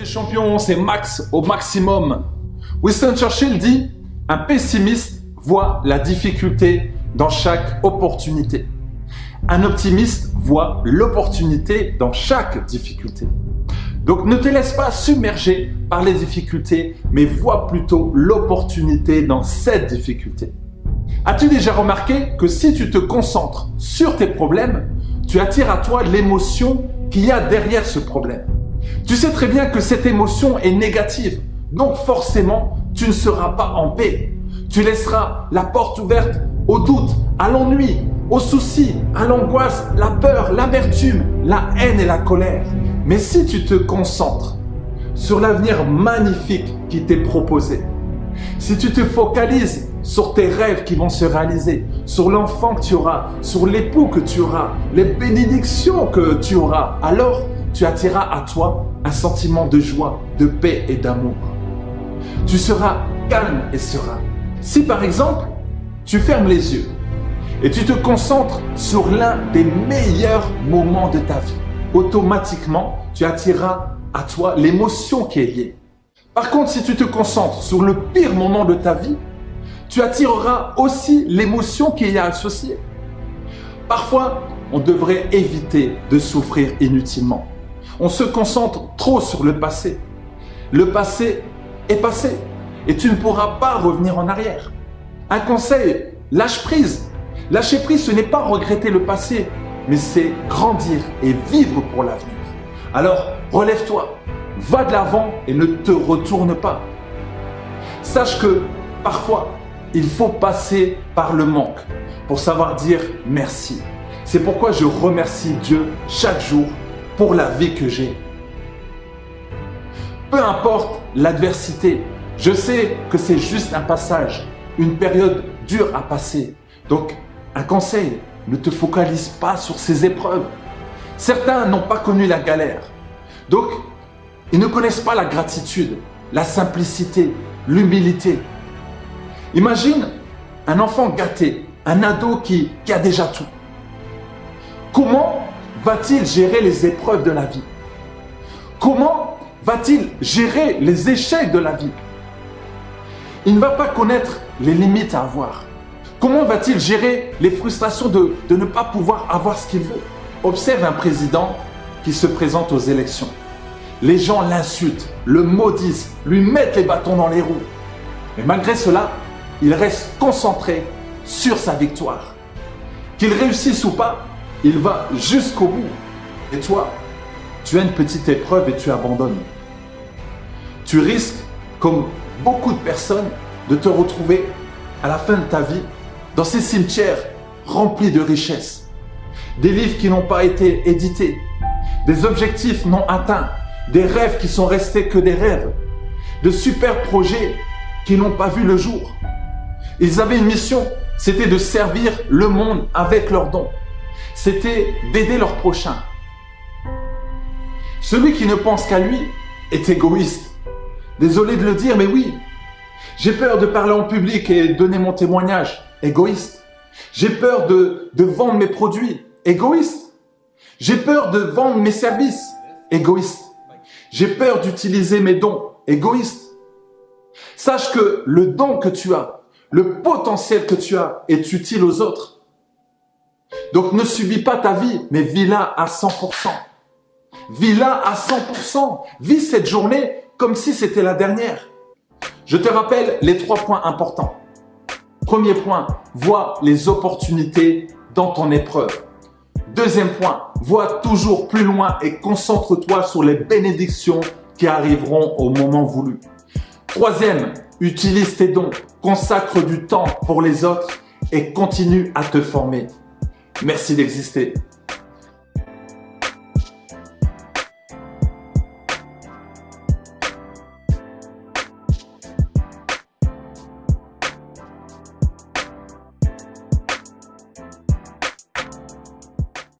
champion, c'est max au maximum. Winston Churchill dit « Un pessimiste voit la difficulté dans chaque opportunité. Un optimiste voit l'opportunité dans chaque difficulté. » Donc ne te laisse pas submerger par les difficultés, mais vois plutôt l'opportunité dans cette difficulté. As-tu déjà remarqué que si tu te concentres sur tes problèmes, tu attires à toi l'émotion qu'il y a derrière ce problème? Tu sais très bien que cette émotion est négative, donc forcément, tu ne seras pas en paix. Tu laisseras la porte ouverte au doute, à l'ennui, aux soucis, à l'angoisse, la peur, l'amertume, la haine et la colère. Mais si tu te concentres sur l'avenir magnifique qui t'est proposé, si tu te focalises sur tes rêves qui vont se réaliser, sur l'enfant que tu auras, sur l'époux que tu auras, les bénédictions que tu auras, alors tu attireras à toi un sentiment de joie, de paix et d'amour. Tu seras calme et serein. Si par exemple, tu fermes les yeux et tu te concentres sur l'un des meilleurs moments de ta vie, automatiquement, tu attireras à toi l'émotion qui est liée. Par contre, si tu te concentres sur le pire moment de ta vie, tu attireras aussi l'émotion qui y est associée. Parfois, on devrait éviter de souffrir inutilement. On se concentre trop sur le passé. Le passé est passé et tu ne pourras pas revenir en arrière. Un conseil, lâche prise. Lâcher prise, ce n'est pas regretter le passé, mais c'est grandir et vivre pour l'avenir. Alors, relève-toi, va de l'avant et ne te retourne pas. Sache que parfois, il faut passer par le manque pour savoir dire merci. C'est pourquoi je remercie Dieu chaque jour pour la vie que j'ai. Peu importe l'adversité, je sais que c'est juste un passage, une période dure à passer. Donc, un conseil, ne te focalise pas sur ces épreuves. Certains n'ont pas connu la galère. Donc, ils ne connaissent pas la gratitude, la simplicité, l'humilité. Imagine un enfant gâté, un ado qui a déjà tout. Comment va-t-il gérer les épreuves de la vie? Comment va-t-il gérer les échecs de la vie? Il ne va pas connaître les limites à avoir. Comment va-t-il gérer les frustrations de ne pas pouvoir avoir ce qu'il veut? Observe un président qui se présente aux élections. Les gens l'insultent, le maudissent, lui mettent les bâtons dans les roues. Mais malgré cela, il reste concentré sur sa victoire. Qu'il réussisse ou pas, il va jusqu'au bout. Et toi, tu as une petite épreuve et tu abandonnes. Tu risques, comme beaucoup de personnes, de te retrouver à la fin de ta vie dans ces cimetières remplis de richesses. Des livres qui n'ont pas été édités, des objectifs non atteints, des rêves qui sont restés que des rêves, de super projets qui n'ont pas vu le jour. Ils avaient une mission, c'était de servir le monde avec leurs dons. C'était d'aider leur prochain. Celui qui ne pense qu'à lui est égoïste. Désolé de le dire, mais oui. J'ai peur de parler en public et donner mon témoignage. Égoïste. J'ai peur de vendre mes produits. Égoïste. J'ai peur de vendre mes services. Égoïste. J'ai peur d'utiliser mes dons. Égoïste. Sache que le don que tu as, le potentiel que tu as est utile aux autres. Donc ne subis pas ta vie, mais vis-la à 100%. Vis-la à 100%. Vis cette journée comme si c'était la dernière. Je te rappelle les 3 points importants. Premier point, vois les opportunités dans ton épreuve. Deuxième point, vois toujours plus loin et concentre-toi sur les bénédictions qui arriveront au moment voulu. Troisième, utilise tes dons, consacre du temps pour les autres et continue à te former. Merci d'exister.